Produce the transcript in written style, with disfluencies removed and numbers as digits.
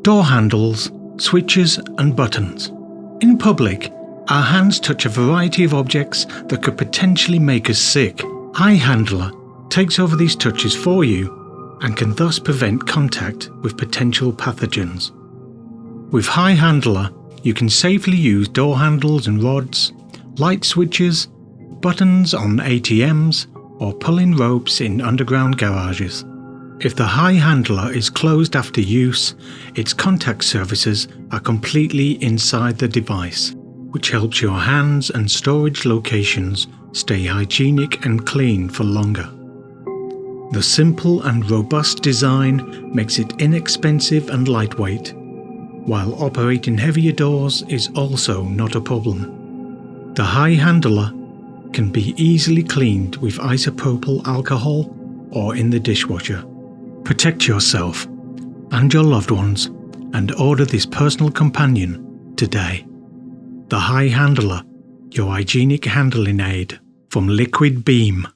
door handles, switches and buttons. In public, our hands touch a variety of objects that could potentially make us sick. HyHandler takes over these touches for you and can thus prevent contact with potential pathogens. With HyHandler, you can safely use door handles and rods, light switches, buttons on ATMs, or pulling ropes in underground garages. If the HyHandler is closed after use, its contact surfaces are completely inside the device, which helps your hands and storage locations stay hygienic and clean for longer. The simple and robust design makes it inexpensive and lightweight, while operating heavier doors is also not a problem. The HyHandler can be easily cleaned with isopropyl alcohol or in the dishwasher. Protect yourself and your loved ones and order this personal companion today. The HyHandler, your hygienic handling aid from Liquid Beam.